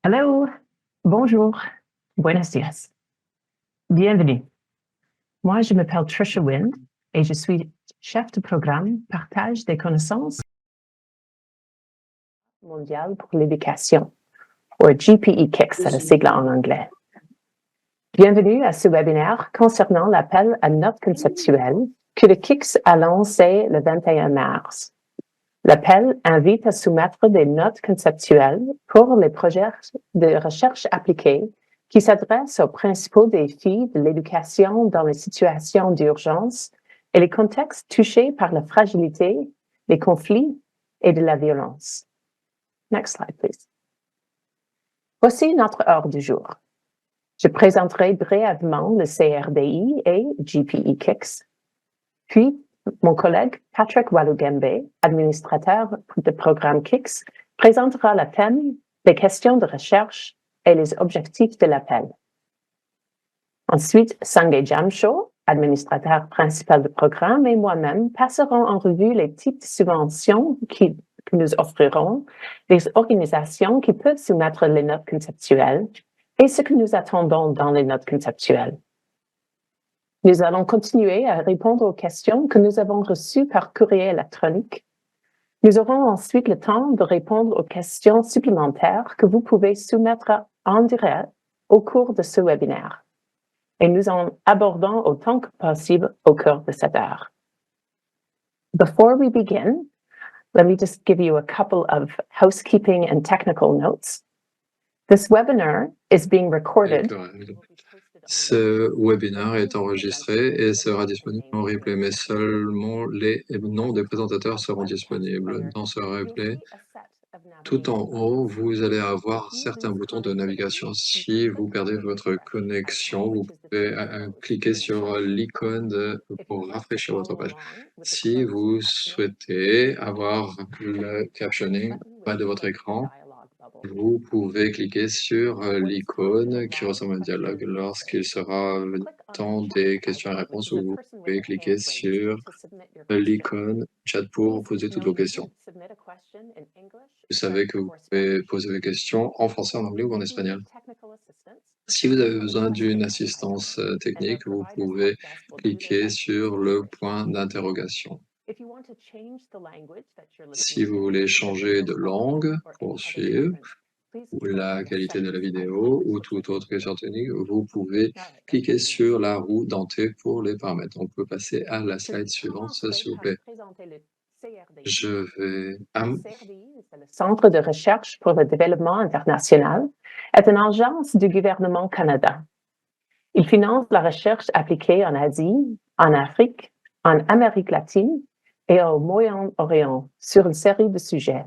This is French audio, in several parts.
Hello, bonjour, buenos dias. Bienvenue. Moi, je m'appelle Trisha Wind et je suis chef de programme Partage des connaissances mondiale pour l'éducation, ou GPE-KICS, c'est le sigle en anglais. Bienvenue à ce webinaire concernant l'appel à notes conceptuelles que le KICS a lancé le 21 mars. L'appel invite à soumettre des notes conceptuelles pour les projets de recherche appliquée qui s'adressent aux principaux défis de l'éducation dans les situations d'urgence et les contextes touchés par la fragilité, les conflits et de la violence. Next slide, please. Voici notre ordre du jour. Je présenterai brièvement le CRDI et GPE-KICS, puis mon collègue Patrick Walugembe, administrateur de programme KICS, présentera le thème des questions de recherche et les objectifs de l'appel. Ensuite, Sanjay Jamsho, administrateur principal du programme, et moi-même passerons en revue les types de subventions que nous offrirons, les organisations qui peuvent soumettre les notes conceptuelles et ce que nous attendons dans les notes conceptuelles. Nous allons continuer à répondre aux questions que nous avons reçues par courrier électronique. Nous aurons ensuite le temps de répondre aux questions supplémentaires que vous pouvez soumettre en direct au cours de ce webinaire. Et nous en abordons autant que possible au cours de cette heure. Before we begin, let me just give you a couple of housekeeping and technical notes. This webinar is being recorded. Ce webinaire est enregistré et sera disponible en replay, mais seulement les noms des présentateurs seront disponibles. Dans ce replay, tout en haut, vous allez avoir certains boutons de navigation. Si vous perdez votre connexion, vous pouvez cliquer sur l'icône pour rafraîchir votre page. Si vous souhaitez avoir le captioning bas de votre écran, vous pouvez cliquer sur l'icône qui ressemble à un dialogue lorsqu'il sera temps des questions et réponses, ou vous pouvez cliquer sur l'icône chat pour poser toutes vos questions. Vous savez que vous pouvez poser des questions en français, en anglais ou en espagnol. Si vous avez besoin d'une assistance technique, vous pouvez cliquer sur le point d'interrogation. Si vous voulez changer de langue pour suivre, ou la qualité de la vidéo, ou toute autre question technique, vous pouvez cliquer sur la roue dentée pour les paramètres. On peut passer à la slide suivante, s'il vous plaît. Je vais... Le Centre de recherche pour le développement international est une agence du gouvernement canadien. Il finance la recherche appliquée en Asie, en Afrique, en Amérique latine et au Moyen-Orient sur une série de sujets.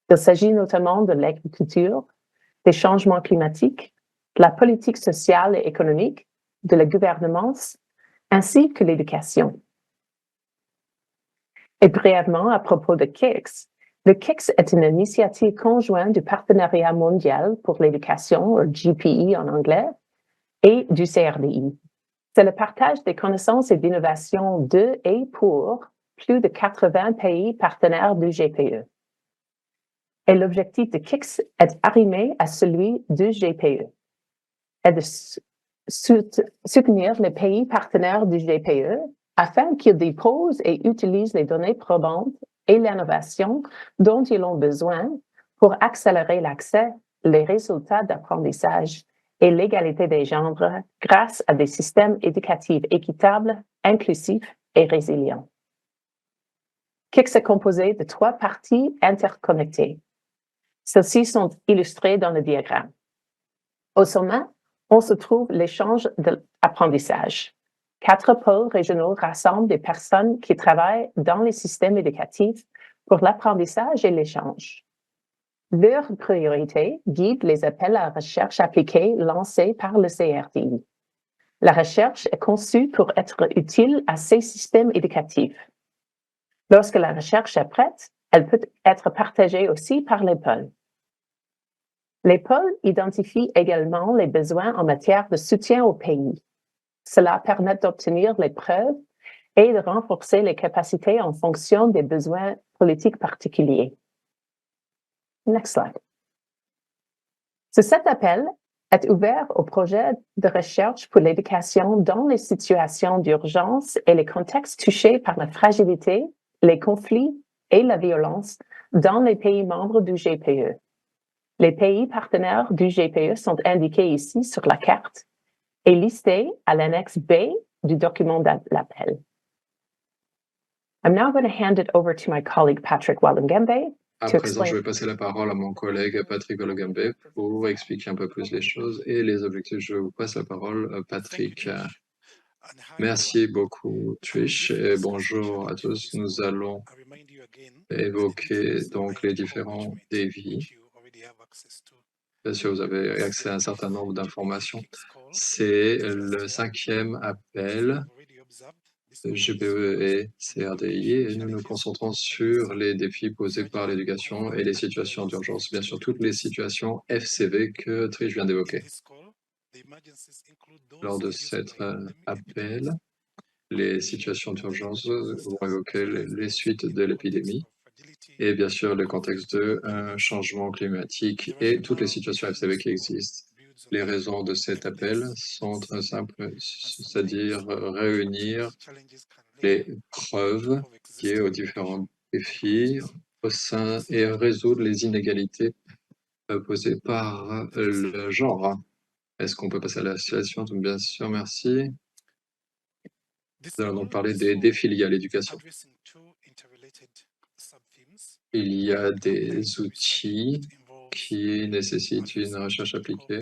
Il s'agit notamment de l'agriculture, des changements climatiques, de la politique sociale et économique, de la gouvernance, ainsi que l'éducation. Et brièvement, à propos de KICS, le KICS est une initiative conjointe du Partenariat mondial pour l'éducation, ou GPE en anglais, et du CRDI. C'est le partage des connaissances et d'innovation de et pour plus de 80 pays partenaires du GPE. Et l'objectif de KICS est arrimé à celui du GPE, et de soutenir les pays partenaires du GPE afin qu'ils déposent et utilisent les données probantes et l'innovation dont ils ont besoin pour accélérer l'accès, les résultats d'apprentissage et l'égalité des genres grâce à des systèmes éducatifs équitables, inclusifs et résilients. KICS est composé de 3 parties interconnectées. Celles-ci sont illustrées dans le diagramme. Au sommet, on se trouve l'échange d'apprentissage. 4 pôles régionaux rassemblent des personnes qui travaillent dans les systèmes éducatifs pour l'apprentissage et l'échange. Leurs priorités guident les appels à recherche appliquée lancés par le CRDI. La recherche est conçue pour être utile à ces systèmes éducatifs. Lorsque la recherche est prête, elle peut être partagée aussi par les pôles. Les pôles identifient également les besoins en matière de soutien au pays. Cela permet d'obtenir les preuves et de renforcer les capacités en fonction des besoins politiques particuliers. Next slide. Cet appel est ouvert au projet de recherche pour l'éducation dans les situations d'urgence et les contextes touchés par la fragilité, les conflits et la violence dans les pays membres du GPE. Les pays partenaires du GPE sont indiqués ici sur la carte et listés à l'annexe B du document d'appel. I'm now going to hand it over to my colleague Patrick Walangembe. À présent, je vais passer la parole à mon collègue Patrick Walangembe pour expliquer un peu plus les choses et les objectifs. Je vous passe la parole, Patrick. Merci beaucoup, Trish, et bonjour à tous. Nous allons évoquer donc les différents défis. Bien sûr, vous avez accès à un certain nombre d'informations. C'est le 5e appel GPE et CRDI, et nous nous concentrons sur les défis posés par l'éducation et les situations d'urgence, bien sûr toutes les situations FCV que Trish vient d'évoquer. Lors de cet appel, les situations d'urgence vont évoquer les suites de l'épidémie et bien sûr le contexte de changement climatique et toutes les situations FCV qui existent. Les raisons de cet appel sont très simples, c'est-à-dire réunir les preuves liées aux différents défis au sein et résoudre les inégalités posées par le genre. Est-ce qu'on peut passer à la situation? Bien sûr, merci. Nous allons donc parler des défis liés à l'éducation. Il y a des outils qui nécessitent une recherche appliquée,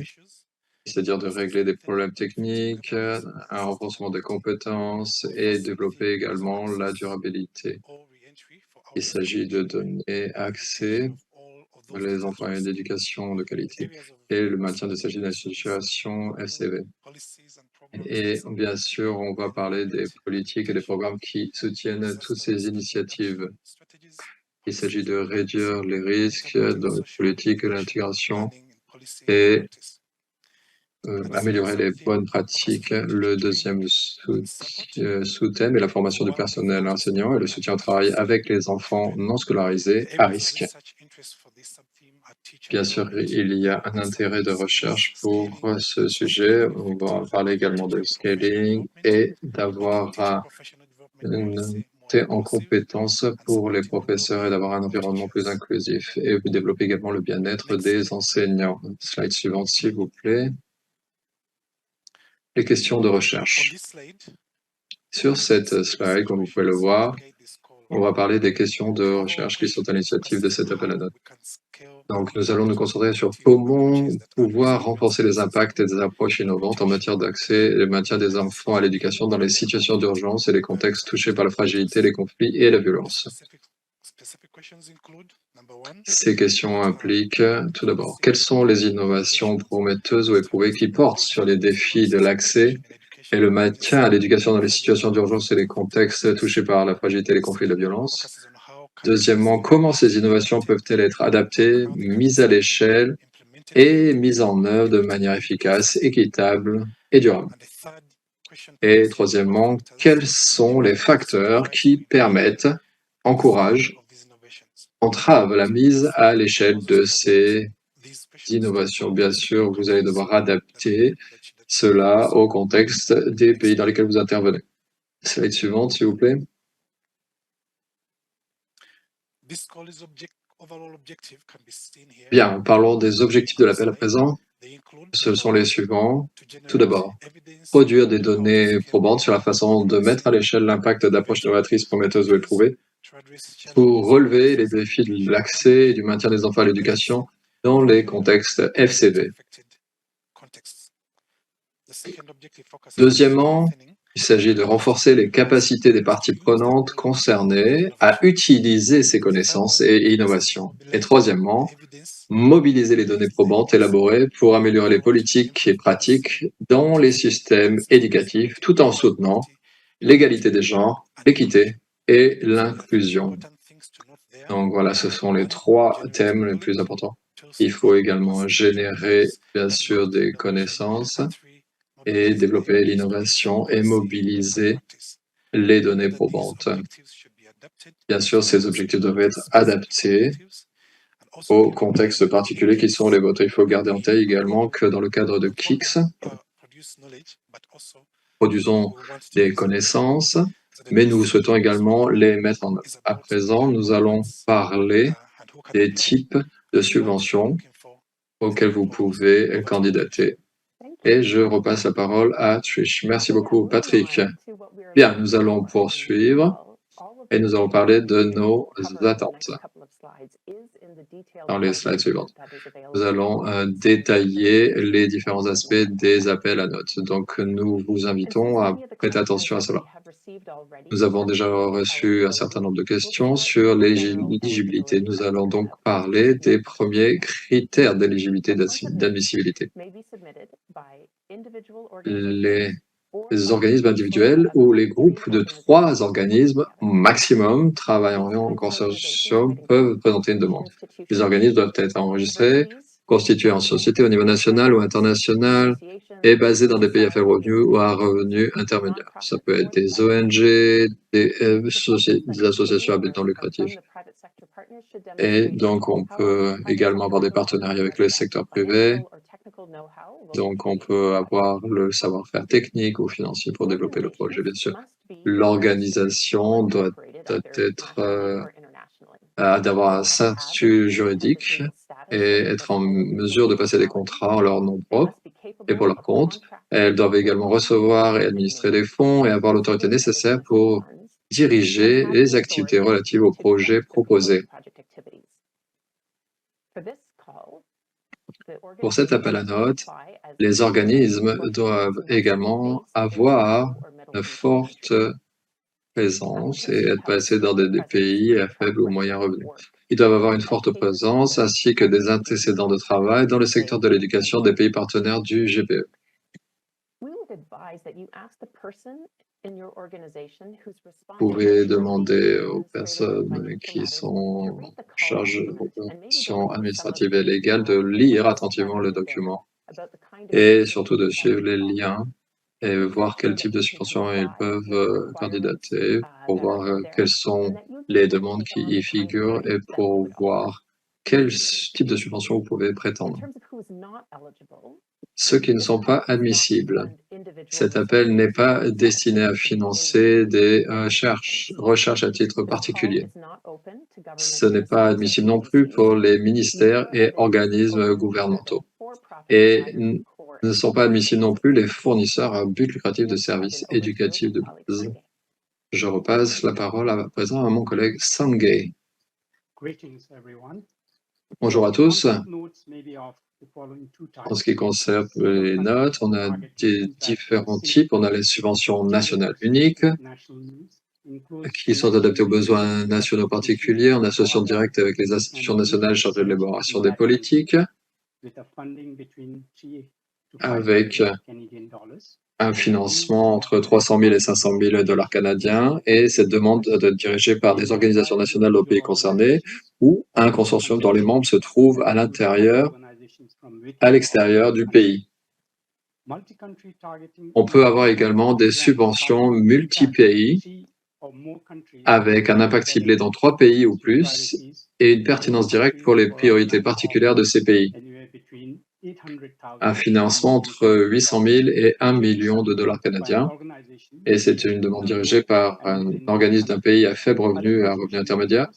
c'est-à-dire de régler des problèmes techniques, un renforcement des compétences et développer également la durabilité. Il s'agit de donner accès aux enfants à une éducation de qualité et le maintien de cette situation FCV. Et bien sûr, on va parler des politiques et des programmes qui soutiennent toutes ces initiatives. Il s'agit de réduire les risques dans les politiques de l'intégration et améliorer les bonnes pratiques. Le deuxième sous-thème est la formation du personnel enseignant et le soutien au travail avec les enfants non scolarisés à risque. Bien sûr, il y a un intérêt de recherche pour ce sujet. On va parler également de scaling et d'avoir une montée en compétences pour les professeurs et d'avoir un environnement plus inclusif et développer également le bien-être des enseignants. Slide suivante, s'il vous plaît. Les questions de recherche. Sur cette slide, comme vous pouvez le voir, on va parler des questions de recherche qui sont à l'initiative de cet appel à notes. Donc, nous allons nous concentrer sur comment pouvoir renforcer les impacts et des approches innovantes en matière d'accès et le maintien des enfants à l'éducation dans les situations d'urgence et les contextes touchés par la fragilité, les conflits et la violence. Ces questions impliquent, tout d'abord, quelles sont les innovations prometteuses ou éprouvées qui portent sur les défis de l'accès et le maintien à l'éducation dans les situations d'urgence et les contextes touchés par la fragilité, les conflits et la violence. Deuxièmement, comment ces innovations peuvent-elles être adaptées, mises à l'échelle et mises en œuvre de manière efficace, équitable et durable? Et troisièmement, quels sont les facteurs qui permettent, encouragent, entravent la mise à l'échelle de ces innovations? Bien sûr, vous allez devoir adapter cela au contexte des pays dans lesquels vous intervenez. Slide suivante, s'il vous plaît. Bien, parlons des objectifs de l'appel à présent. Ce sont les suivants. Tout d'abord, produire des données probantes sur la façon de mettre à l'échelle l'impact d'approches novatrices prometteuses ou éprouvées pour relever les défis de l'accès et du maintien des enfants à l'éducation dans les contextes FCV. Deuxièmement, il s'agit de renforcer les capacités des parties prenantes concernées à utiliser ces connaissances et innovations. Et troisièmement, mobiliser les données probantes élaborées pour améliorer les politiques et pratiques dans les systèmes éducatifs tout en soutenant l'égalité des genres, l'équité et l'inclusion. Donc voilà, ce sont les trois thèmes les plus importants. Il faut également générer, bien sûr, des connaissances et développer l'innovation et mobiliser les données probantes. Bien sûr, ces objectifs doivent être adaptés au contexte particulier qui sont les vôtres. Il faut garder en tête également que dans le cadre de KICS, produisons des connaissances, mais nous souhaitons également les mettre en œuvre. À présent, nous allons parler des types de subventions auxquelles vous pouvez candidater. Et je repasse la parole à Trish. Merci beaucoup, Patrick. Bien, nous allons poursuivre et nous allons parler de nos attentes dans les slides suivantes. Nous allons détailler les différents aspects des appels à notes. Donc, nous vous invitons à prêter attention à cela. Nous avons déjà reçu un certain nombre de questions sur l'éligibilité. Nous allons donc parler des premiers critères d'éligibilité d'admissibilité. Les organismes individuels ou les groupes de 3 organismes maximum travaillant en consortium peuvent présenter une demande. Les organismes doivent être enregistrés, constitués en société au niveau national ou international et basés dans des pays à faible revenu ou à revenu intermédiaire. Ça peut être des ONG, des associations à but non lucratif. Et donc, on peut également avoir des partenariats avec le secteur privé. Donc, on peut avoir le savoir-faire technique ou financier pour développer le projet, bien sûr. L'organisation doit d'avoir un statut juridique et être en mesure de passer des contrats en leur nom propre et pour leur compte. Elles doivent également recevoir et administrer des fonds et avoir l'autorité nécessaire pour diriger les activités relatives au projet proposé. Pour cet appel à notes, les organismes doivent également avoir une forte présence et être passés dans des pays à faible ou moyen revenu. Ils doivent avoir une forte présence ainsi que des antécédents de travail dans le secteur de l'éducation des pays partenaires du GPE. Vous pouvez demander aux personnes qui sont en charge de l'organisation administrative et légale de lire attentivement le document et surtout de suivre les liens et voir quel type de subvention ils peuvent candidater pour voir quelles sont les demandes qui y figurent et pour voir quel type de subvention vous pouvez prétendre. Ceux qui ne sont pas admissibles. Cet appel n'est pas destiné à financer des recherches à titre particulier. Ce n'est pas admissible non plus pour les ministères et organismes gouvernementaux. Et ne sont pas admissibles non plus les fournisseurs à but lucratif de services éducatifs de base. Je repasse la parole à présent à mon collègue Sangay. Bonjour à tous. En ce qui concerne les notes, on a différents types. On a les subventions nationales uniques qui sont adaptées aux besoins nationaux particuliers en association directe avec les institutions nationales chargées de l'élaboration des politiques, avec un financement entre 300 000 et 500 000 dollars canadiens, et cette demande doit être dirigée par des organisations nationales au pays concerné ou un consortium dont les membres se trouvent à l'extérieur du pays. On peut avoir également des subventions multi-pays avec un impact ciblé dans 3 pays ou plus et une pertinence directe pour les priorités particulières de ces pays. Un financement entre 800 000 et 1 million de dollars canadiens. Et c'est une demande dirigée par un organisme d'un pays à faible revenu et à revenu intermédiaire.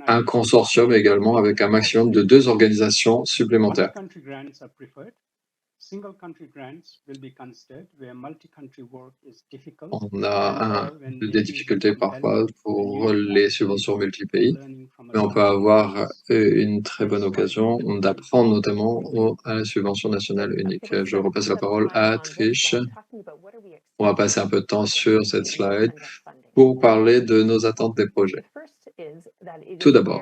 Un consortium également avec un maximum de 2 organisations supplémentaires. On a des difficultés parfois pour les subventions multi-pays, mais on peut avoir une très bonne occasion d'apprendre notamment à la subvention nationale unique. Je repasse la parole à Trish. On va passer un peu de temps sur cette slide pour parler de nos attentes des projets. Tout d'abord,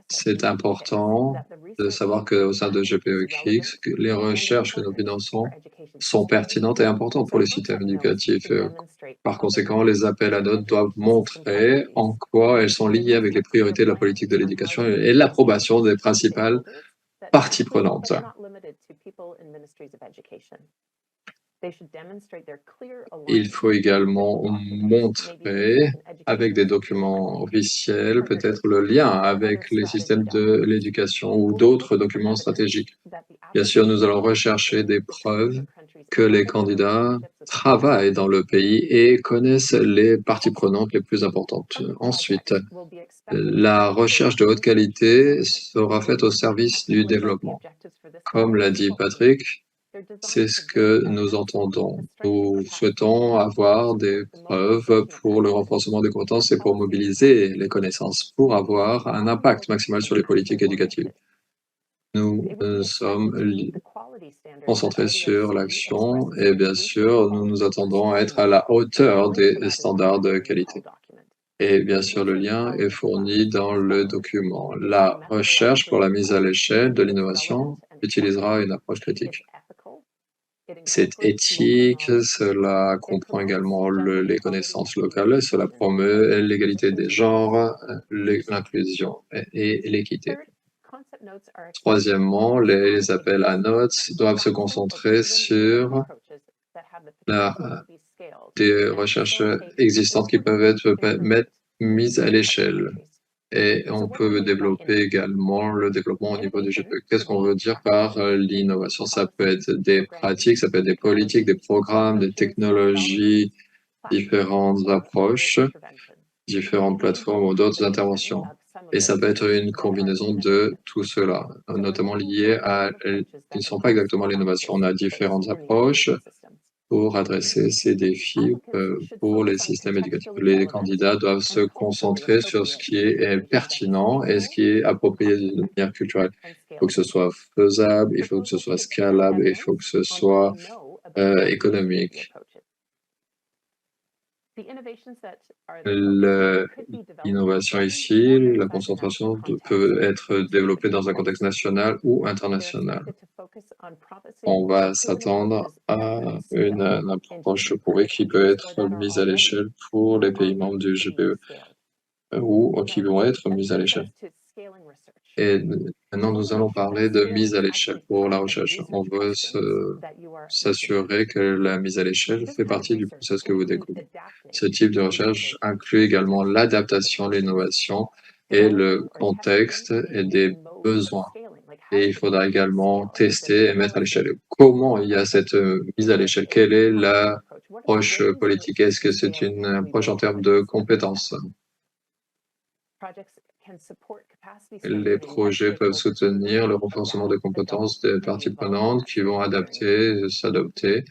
c'est important de savoir qu'au sein de GPE-KICS, les recherches que nous finançons sont pertinentes et importantes pour les systèmes éducatifs. Par conséquent, les appels à notes doivent montrer en quoi elles sont liées avec les priorités de la politique de l'éducation et l'approbation des principales parties prenantes. Il faut également montrer, avec des documents officiels, peut-être le lien avec les systèmes de l'éducation ou d'autres documents stratégiques. Bien sûr, nous allons rechercher des preuves que les candidats travaillent dans le pays et connaissent les parties prenantes les plus importantes. Ensuite, la recherche de haute qualité sera faite au service du développement. Comme l'a dit Patrick, c'est ce que nous entendons. Nous souhaitons avoir des preuves pour le renforcement des compétences et pour mobiliser les connaissances pour avoir un impact maximal sur les politiques éducatives. Nous sommes concentrés sur l'action et bien sûr, nous nous attendons à être à la hauteur des standards de qualité. Et bien sûr, le lien est fourni dans le document. La recherche pour la mise à l'échelle de l'innovation utilisera une approche critique. C'est éthique, cela comprend également les connaissances locales, cela promeut l'égalité des genres, l'inclusion et l'équité. Troisièmement, les appels à notes doivent se concentrer sur des recherches existantes qui peuvent être mises à l'échelle. Et on peut développer également le développement au niveau du GPE. Qu'est-ce qu'on veut dire par l'innovation? Ça peut être des pratiques, ça peut être des politiques, des programmes, des technologies, différentes approches, différentes plateformes ou d'autres interventions. Et ça peut être une combinaison de tout cela, notamment lié à... Ils ne sont pas exactement l'innovation. On a différentes approches pour adresser ces défis pour les systèmes éducatifs. Les candidats doivent se concentrer sur ce qui est pertinent et ce qui est approprié de manière culturelle. Il faut que ce soit faisable, il faut que ce soit scalable, il faut que ce soit économique. L'innovation ici, la concentration peut être développée dans un contexte national ou international. On va s'attendre à une approche qui peut être mise à l'échelle pour les pays membres du GPE ou qui vont être mises à l'échelle. Et maintenant, nous allons parler de mise à l'échelle pour la recherche. On veut s'assurer que la mise à l'échelle fait partie du processus que vous découvrez. Ce type de recherche inclut également l'adaptation, l'innovation et le contexte et des besoins. Et il faudra également tester et mettre à l'échelle. Comment il y a cette mise à l'échelle? Quelle est l'approche politique? Est-ce que c'est une approche en termes de compétences? Les projets peuvent soutenir le renforcement des compétences des parties prenantes qui vont s'adapter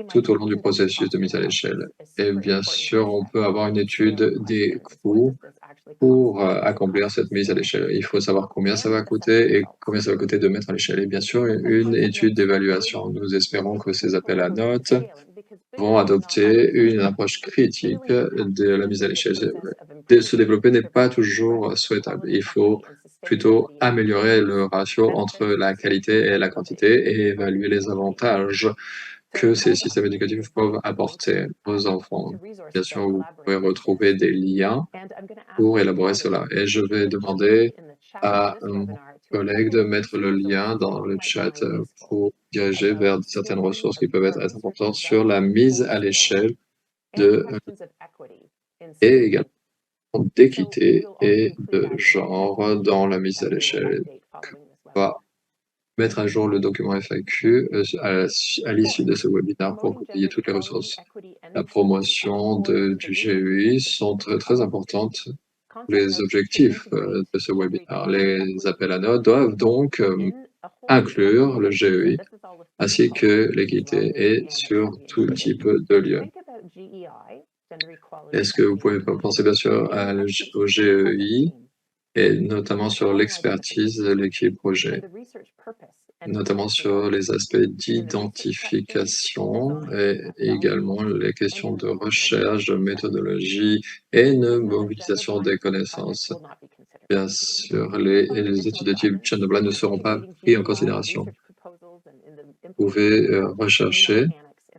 tout au long du processus de mise à l'échelle. Et bien sûr, on peut avoir une étude des coûts pour accomplir cette mise à l'échelle. Il faut savoir combien ça va coûter et combien ça va coûter de mettre à l'échelle. Et bien sûr, une étude d'évaluation. Nous espérons que ces appels à notes vont adopter une approche critique de la mise à l'échelle. Se développer n'est pas toujours souhaitable. Il faut plutôt améliorer le ratio entre la qualité et la quantité et évaluer les avantages que ces systèmes éducatifs peuvent apporter aux enfants. Bien sûr, vous pouvez retrouver des liens pour élaborer cela. Et je vais demander à mon collègue de mettre le lien dans le chat pour diriger vers certaines ressources qui peuvent être importantes sur la mise à l'échelle et également d'équité et de genre dans la mise à l'échelle. On va mettre à jour le document FAQ à l'issue de ce webinaire pour que vous ayez toutes les ressources. La promotion du GEI sont très importantes. Les objectifs de ce webinaire. Les appels à notes doivent donc inclure le GEI ainsi que l'équité et sur tout type de lieu. Est-ce que vous pouvez penser bien sûr au GEI et notamment sur l'expertise de l'équipe projet, notamment sur les aspects d'identification et également les questions de recherche, de méthodologie et de mobilisation des connaissances. Bien sûr, les études de type Chernobyl ne seront pas prises en considération. Vous pouvez rechercher,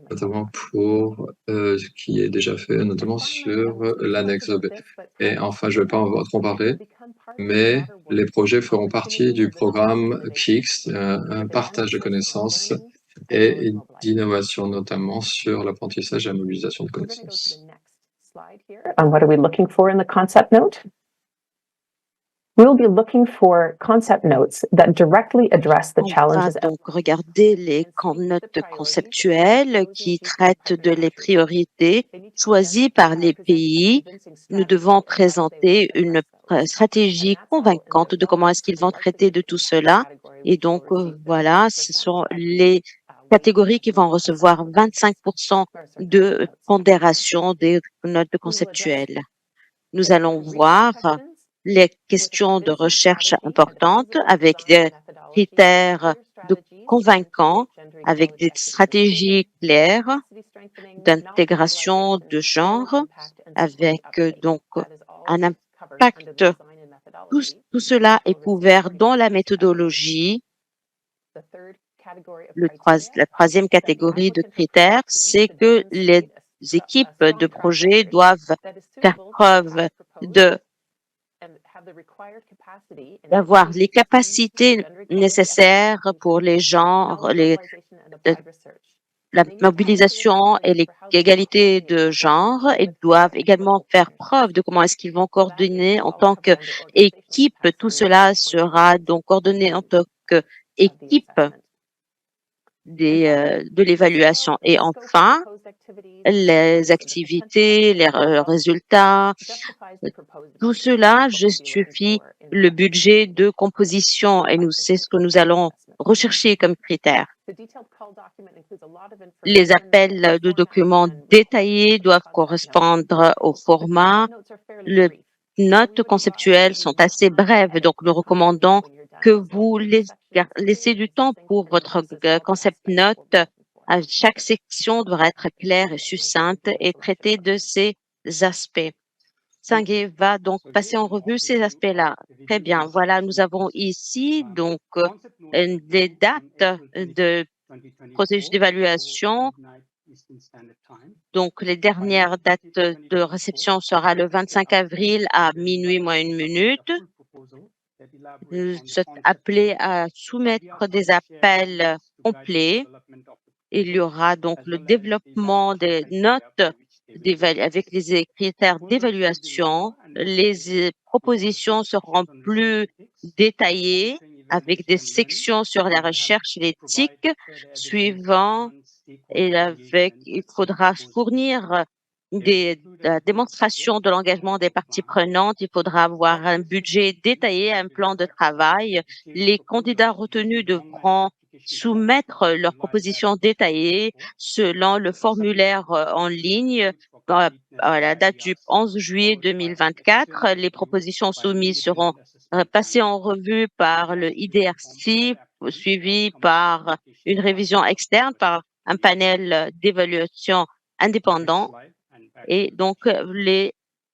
notamment pour ce qui est déjà fait, notamment sur l'annexe B. Et enfin, je ne vais pas trop en parler, mais les projets feront partie du programme KIX, un partage de connaissances et d'innovation, notamment sur l'apprentissage et la mobilisation de connaissances. And what are we looking for in the concept note? We'll be looking for concept notes that directly address the On va challenges. donc regarder les notes conceptuelles qui traitent de les priorités choisies par les pays. Nous devons présenter une stratégie convaincante de comment est-ce qu'ils vont traiter de tout cela. Et donc, voilà, ce sont les catégories qui vont recevoir 25% de pondération des notes conceptuelles. Nous allons voir les questions de recherche importantes avec des critères convaincants, avec des stratégies claires d'intégration de genre, avec donc un impact. Tout cela est couvert dans la méthodologie. La troisième catégorie de critères, c'est que les équipes de projet doivent faire preuve d'avoir les capacités nécessaires pour les genres, la mobilisation et l'égalité de genre, et doivent également faire preuve de comment est-ce qu'ils vont coordonner en tant qu'équipe. Tout cela sera donc coordonné en tant qu'équipe de l'évaluation. Et enfin, les activités, les résultats, tout cela justifie le budget de composition et c'est ce que nous allons rechercher comme critère. Les appels de documents détaillés doivent correspondre au format. Les notes conceptuelles sont assez brèves, donc nous recommandons que vous laissez du temps pour votre concept note. Chaque section devra être claire et succincte et traiter de ces aspects. Sangue va donc passer en revue ces aspects-là. Très bien. Voilà, nous avons ici donc des dates de processus d'évaluation. Donc, les dernières dates de réception sera le 25 avril à minuit moins une minute. Vous êtes appelés à soumettre des appels complets. Il y aura donc le développement des notes avec les critères d'évaluation. Les propositions seront plus détaillées avec des sections sur la recherche et l'éthique suivant et il faudra fournir la démonstration de l'engagement des parties prenantes. Il faudra avoir un budget détaillé, un plan de travail. Les candidats retenus devront soumettre leurs propositions détaillées selon le formulaire en ligne à la date du 11 juillet 2024. Les propositions soumises seront passées en revue par le IDRC, suivi par une révision externe par un panel d'évaluation indépendant et donc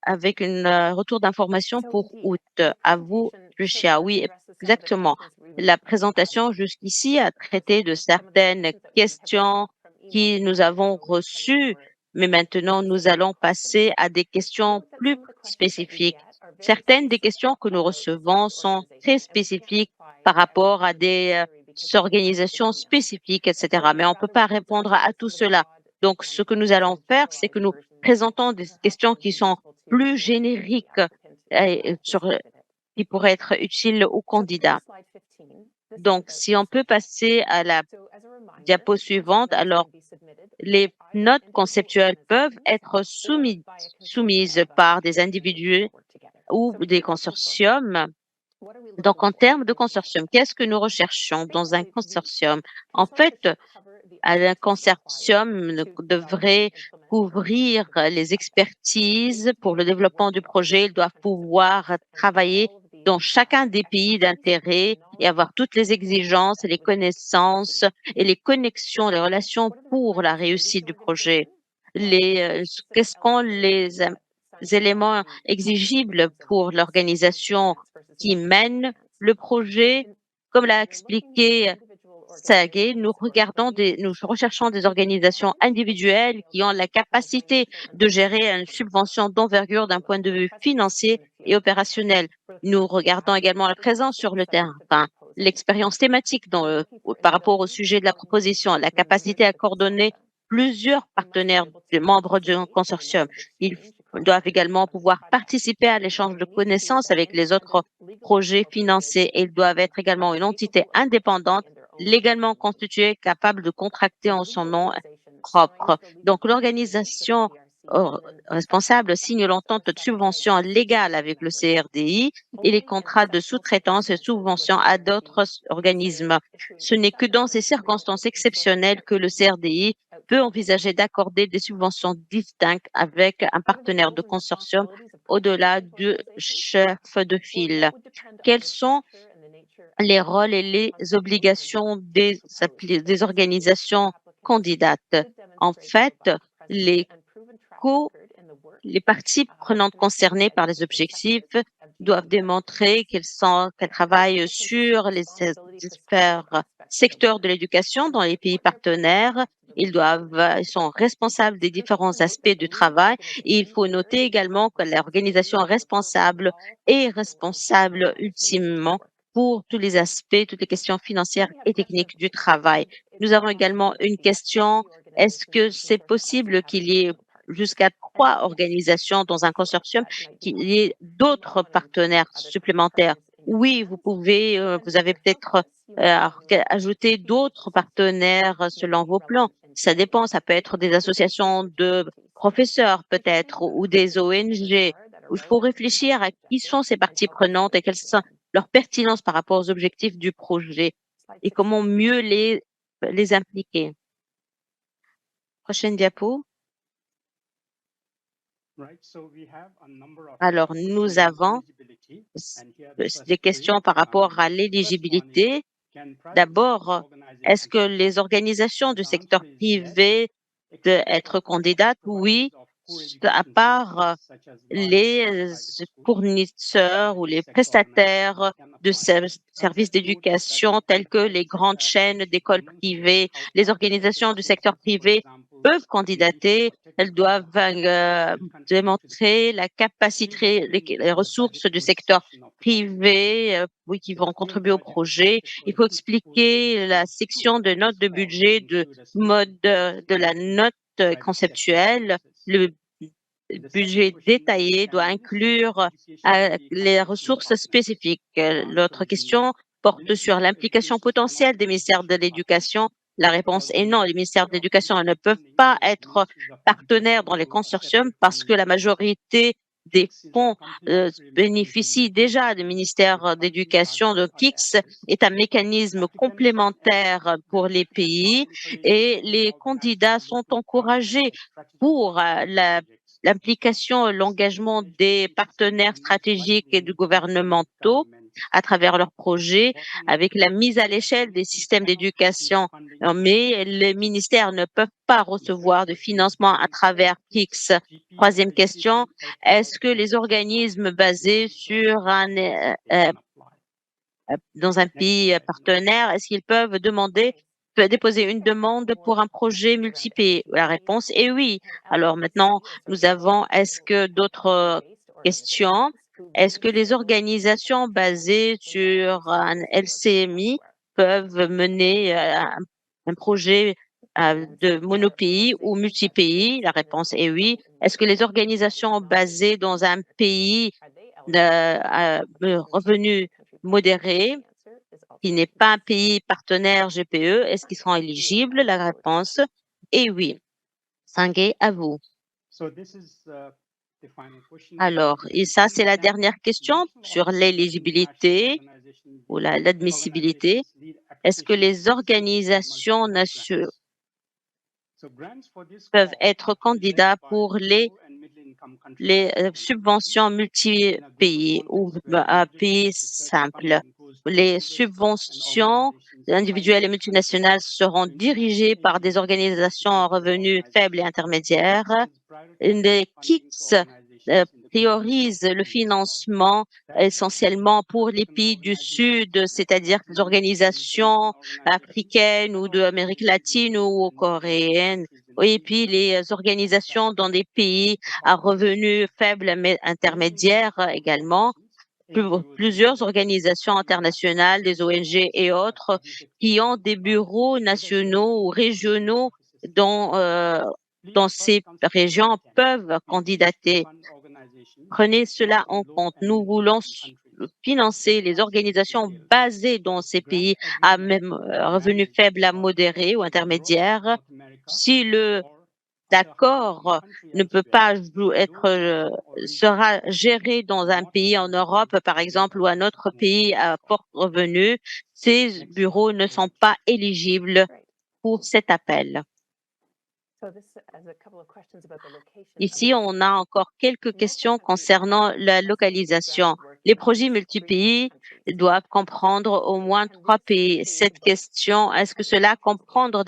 avec un retour d'information pour août. À vous, Lucia. Oui, exactement. La présentation jusqu'ici a traité de certaines questions que nous avons reçues, mais maintenant nous allons passer à des questions plus spécifiques. Certaines des questions que nous recevons sont très spécifiques par rapport à des organisations spécifiques, etc. Mais on ne peut pas répondre à tout cela. Donc, ce que nous allons faire, c'est que nous présentons des questions qui sont plus génériques et qui pourraient être utiles aux candidats. Donc, si on peut passer à la diapo suivante, alors les notes conceptuelles peuvent être soumises par des individus ou des consortiums. Donc, en termes de consortium, qu'est-ce que nous recherchons dans un consortium? En fait, un consortium devrait couvrir les expertises pour le développement du projet. Il doit pouvoir travailler dans chacun des pays d'intérêt et avoir toutes les exigences et les connaissances et les connexions, les relations pour la réussite du projet. Quels sont les éléments exigibles pour l'organisation qui mène le projet? Comme l'a expliqué Sergey, nous recherchons des organisations individuelles qui ont la capacité de gérer une subvention d'envergure d'un point de vue financier et opérationnel. Nous regardons également la présence sur le terrain. Enfin, l'expérience thématique par rapport au sujet de la proposition, la capacité à coordonner plusieurs partenaires membres d'un consortium. Ils doivent également pouvoir participer à l'échange de connaissances avec les autres projets financés et ils doivent être également une entité indépendante, légalement constituée, capable de contracter en son nom propre. Donc, l'organisation responsable signe l'entente de subvention légale avec le CRDI et les contrats de sous-traitance et subventions à d'autres organismes. Ce n'est que dans ces circonstances exceptionnelles que le CRDI peut envisager d'accorder des subventions distinctes avec un partenaire de consortium au-delà du chef de file. Quels sont les rôles et les obligations des organisations candidates? En fait, les parties prenantes concernées par les objectifs doivent démontrer qu'elles travaillent sur les différents secteurs de l'éducation dans les pays partenaires. Ils sont responsables des différents aspects du travail. Et il faut noter également que l'organisation responsable est responsable ultimement pour tous les aspects, toutes les questions financières et techniques du travail. Nous avons également une question. Est-ce que c'est possible qu'il y ait jusqu'à 3 organisations dans un consortium, qu'il y ait d'autres partenaires supplémentaires? Oui, vous avez peut-être ajouté d'autres partenaires selon vos plans. Ça dépend, ça peut être des associations de professeurs peut-être ou des ONG. Il faut réfléchir à qui sont ces parties prenantes et quelles sont leur pertinence par rapport aux objectifs du projet et comment mieux les impliquer. Prochaine diapo. Alors, nous avons des questions par rapport à l'éligibilité. D'abord, est-ce que les organisations du secteur privé peuvent être candidates? Oui, à part les fournisseurs ou les prestataires de services d'éducation tels que les grandes chaînes d'écoles privées. Les organisations du secteur privé peuvent candidater. Elles doivent démontrer la capacité, les ressources du secteur privé, oui, qui vont contribuer au projet. Il faut expliquer la section de notes de budget, de la note conceptuelle. Le budget détaillé doit inclure les ressources spécifiques. L'autre question porte sur l'implication potentielle des ministères de l'Éducation. La réponse est non. Les ministères de l'Éducation ne peuvent pas être partenaires dans les consortiums parce que la majorité des fonds bénéficient déjà du ministère d'éducation. Le KICS est un mécanisme complémentaire pour les pays et les candidats sont encouragés pour l'implication, l'engagement des partenaires stratégiques et du gouvernementaux à travers leurs projets, avec la mise à l'échelle des systèmes d'éducation. Mais les ministères ne peuvent pas recevoir de financement à travers KICS. Troisième question, est-ce que les organismes basés sur dans un pays partenaire, est-ce qu'ils peuvent déposer une demande pour un projet multi-pays? La réponse est oui. Alors maintenant, nous avons, est-ce que d'autres questions? Est-ce que les organisations basées sur un LCMI peuvent mener un projet de monopays ou multi-pays? La réponse est oui. Est-ce que les organisations basées dans un pays de revenu modéré, qui n'est pas un pays partenaire GPE, est-ce qu'ils seront éligibles? La réponse est oui. Sangue, à vous. Alors, et ça, c'est la dernière question sur l'éligibilité ou l'admissibilité. Est-ce que les organisations peuvent être candidats pour les subventions multi-pays ou à pays simples? Les subventions individuelles et multinationales seront dirigées par des organisations à revenus faibles et intermédiaires. Les KICS priorisent le financement essentiellement pour les pays du Sud, c'est-à-dire les organisations africaines ou d'Amérique latine ou coréennes, et puis les organisations dans des pays à revenus faibles mais intermédiaires également. plusieurs organisations internationales, des ONG et autres, qui ont des bureaux nationaux ou régionaux dans, dans ces régions peuvent candidater. Prenez cela en compte. Nous voulons financer les organisations basées dans ces pays à même revenus faibles à modérés ou intermédiaires. Si l'accord ne peut pas sera géré dans un pays en Europe, par exemple, ou un autre pays à fort revenu, ces bureaux ne sont pas éligibles pour cet appel. Ici, on a encore quelques questions concernant la localisation. Les projets multi-pays doivent comprendre au moins 3 pays. Cette question, est-ce que cela comprendre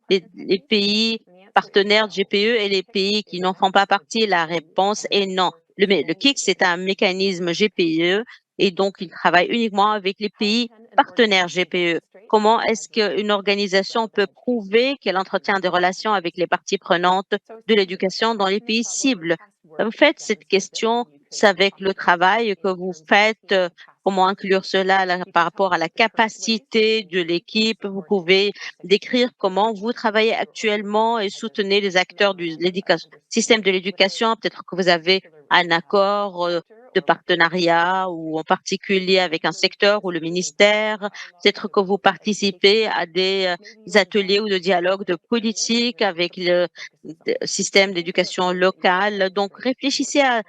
les pays partenaires GPE et les pays qui n'en font pas partie? La réponse est non. Le KIC, c'est un mécanisme GPE et donc il travaille uniquement avec les pays partenaires GPE. Comment est-ce qu'une organisation peut prouver qu'elle entretient des relations avec les parties prenantes de l'éducation dans les pays cibles? Vous faites cette question, c'est avec le travail que vous faites, comment inclure cela par rapport à la capacité de l'équipe. Vous pouvez décrire comment vous travaillez actuellement et soutenez les acteurs du système de l'éducation. Peut-être que vous avez un accord de partenariat ou en particulier avec un secteur ou le ministère. Peut-être que vous participez à des ateliers ou de dialogue de politique avec le système d'éducation locale. Donc, réfléchissez à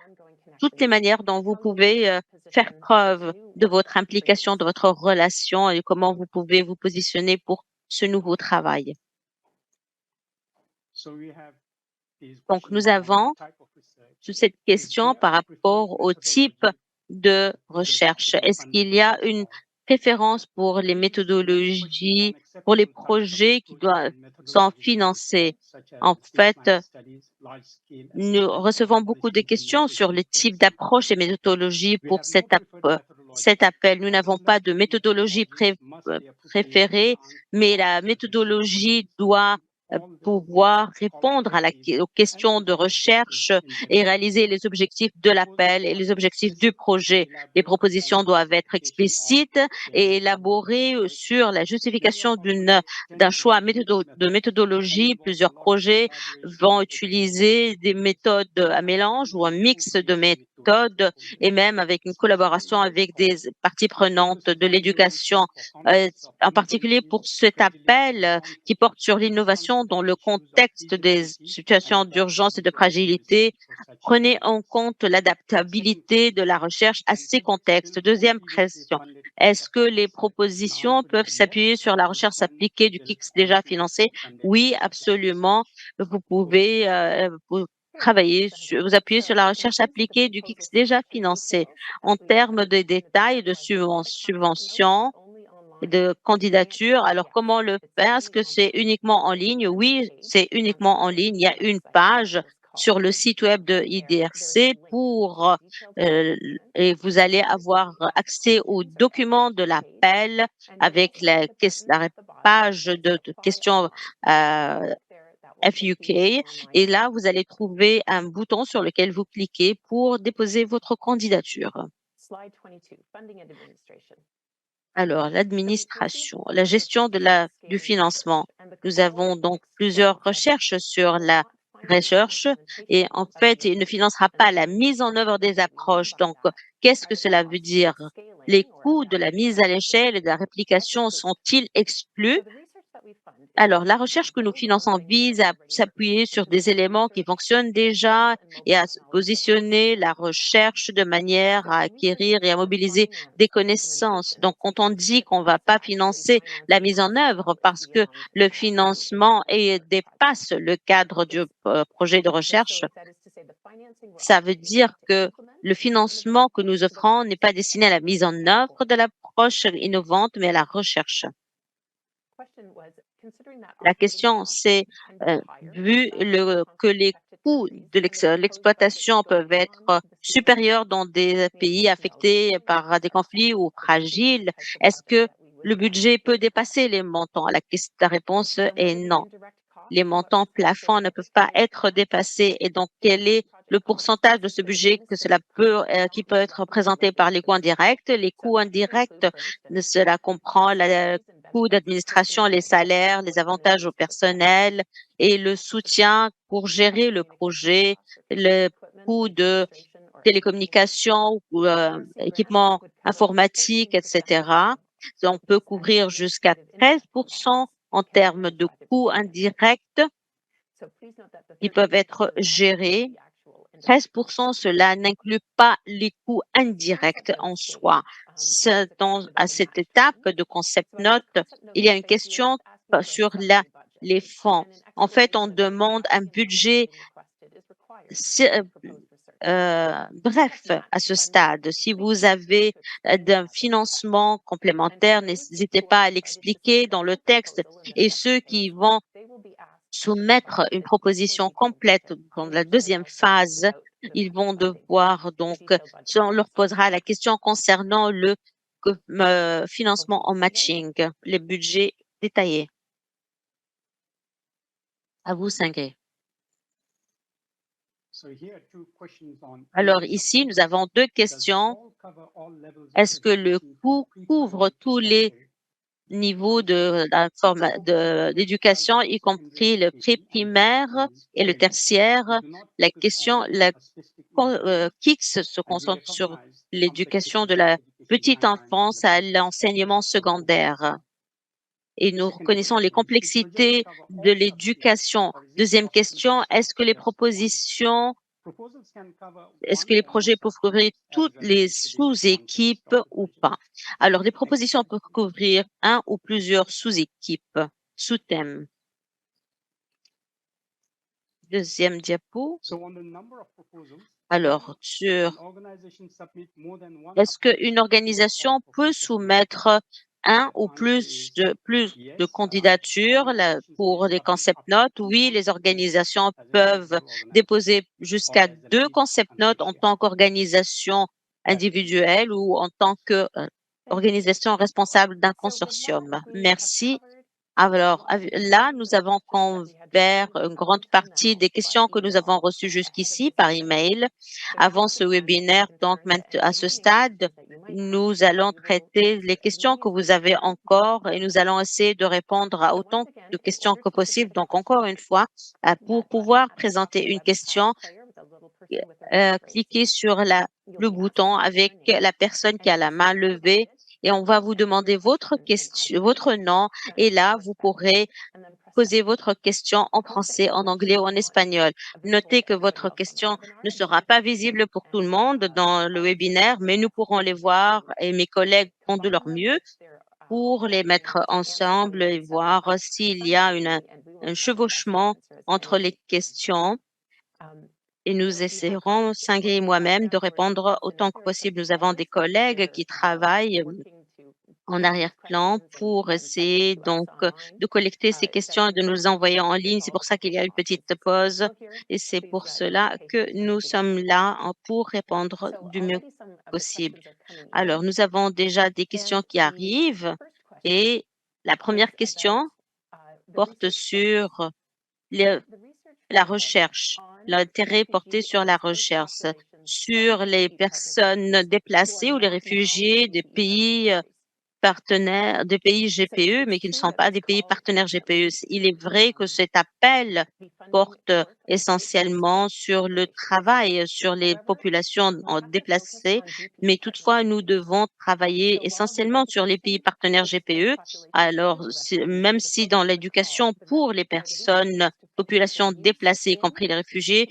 toutes les manières dont vous pouvez faire preuve de votre implication, de votre relation et comment vous pouvez vous positionner pour ce nouveau travail. Donc, nous avons toute cette question par rapport au type de recherche. Est-ce qu'il y a une préférence pour les méthodologies, pour les projets qui sont financés? En fait, nous recevons beaucoup de questions sur le type d'approche et méthodologie pour cet appel. Nous n'avons pas de méthodologie préférée, mais la méthodologie doit pouvoir répondre aux questions de recherche et réaliser les objectifs de l'appel et les objectifs du projet. Les propositions doivent être explicites et élaborées sur la justification d'un choix de méthodologie. Plusieurs projets vont utiliser des méthodes à mélange ou un mix de méthodes et même avec une collaboration avec des parties prenantes de l'éducation, en particulier pour cet appel qui porte sur l'innovation dans le contexte des situations d'urgence et de fragilité. Prenez en compte l'adaptabilité de la recherche à ces contextes. Deuxième question, est-ce que les propositions peuvent s'appuyer sur la recherche appliquée du KICS déjà financé? Oui, absolument. Vous pouvez vous appuyer sur la recherche appliquée du KICS déjà financé. En termes de détails de subventions, de candidature. Alors, comment le faire? Est-ce que c'est uniquement en ligne? Oui, c'est uniquement en ligne. Il y a une page sur le site web de IDRC et vous allez avoir accès aux documents de l'appel avec la page de questions FUK. Et là, vous allez trouver un bouton sur lequel vous cliquez pour déposer votre candidature. Alors, l'administration, la gestion du financement. Nous avons donc plusieurs recherches sur la recherche et en fait, il ne financera pas la mise en œuvre des approches. Donc, qu'est-ce que cela veut dire? Les coûts de la mise à l'échelle et de la réplication sont-ils exclus? Alors, la recherche que nous finançons vise à s'appuyer sur des éléments qui fonctionnent déjà et à positionner la recherche de manière à acquérir et à mobiliser des connaissances. Donc, quand on dit qu'on ne va pas financer la mise en œuvre parce que le financement dépasse le cadre du projet de recherche, ça veut dire que le financement que nous offrons n'est pas destiné à la mise en œuvre de l'approche innovante, mais à la recherche. La question, c'est, vu que les coûts de l'exploitation peuvent être supérieurs dans des pays affectés par des conflits ou fragiles, est-ce que le budget peut dépasser les montants? La réponse est non. Les montants plafonds ne peuvent pas être dépassés. Et donc, quelle est le pourcentage de ce budget qui peut être présenté par les coûts indirects. Les coûts indirects, cela comprend le coût d'administration, les salaires, les avantages au personnel et le soutien pour gérer le projet, le coût de télécommunications ou équipements informatiques, etc. On peut couvrir jusqu'à 13% en termes de coûts indirects qui peuvent être gérés. 13%, cela n'inclut pas les coûts indirects en soi. À cette étape de concept note, il y a une question sur les fonds. En fait, on demande un budget bref à ce stade. Si vous avez d'un financement complémentaire, n'hésitez pas à l'expliquer dans le texte et ceux qui vont soumettre une proposition complète dans la deuxième phase, ils vont devoir donc, on leur posera la question concernant le financement en matching, les budgets détaillés. À vous, Sangré. Alors ici, nous avons deux questions. Est-ce que le coût couvre tous les niveaux d'éducation, y compris le pré-primaire et le tertiaire? La question, KICS se concentre sur l'éducation de la petite enfance à l'enseignement secondaire. Et nous reconnaissons les complexités de l'éducation. Deuxième question, est-ce que les projets peuvent couvrir toutes les sous-équipes ou pas? Alors, les propositions peuvent couvrir un ou plusieurs sous-équipes, sous-thèmes. Deuxième diapo. Alors, est-ce qu'une organisation peut soumettre un ou plus de candidatures pour les concept notes? Oui, les organisations peuvent déposer jusqu'à 2 concept notes en tant qu'organisation individuelle ou en tant qu'organisation responsable d'un consortium. Merci. Alors là, nous avons couvert une grande partie des questions que nous avons reçues jusqu'ici par email. Avant ce webinaire, donc à ce stade, nous allons traiter les questions que vous avez encore et nous allons essayer de répondre à autant de questions que possible. Donc encore une fois, pour pouvoir présenter une question, cliquez sur le bouton avec la personne qui a la main levée et on va vous demander votre nom et là, vous pourrez poser votre question en français, en anglais ou en espagnol. Notez que votre question ne sera pas visible pour tout le monde dans le webinaire, mais nous pourrons les voir et mes collègues font de leur mieux pour les mettre ensemble et voir s'il y a un chevauchement entre les questions. Et nous essaierons, Sangré et moi-même, de répondre autant que possible. Nous avons des collègues qui travaillent en arrière-plan pour essayer donc de collecter ces questions et de nous envoyer en ligne. C'est pour ça qu'il y a une petite pause et c'est pour cela que nous sommes là pour répondre du mieux possible. Alors, nous avons déjà des questions qui arrivent et la première question porte sur la recherche, l'intérêt porté sur la recherche, sur les personnes déplacées ou les réfugiés des pays partenaires, des pays GPE, mais qui ne sont pas des pays partenaires GPE. Il est vrai que cet appel porte essentiellement sur le travail, sur les populations déplacées, mais toutefois, nous devons travailler essentiellement sur les pays partenaires GPE. Alors, même si dans l'éducation pour les populations déplacées, y compris les réfugiés,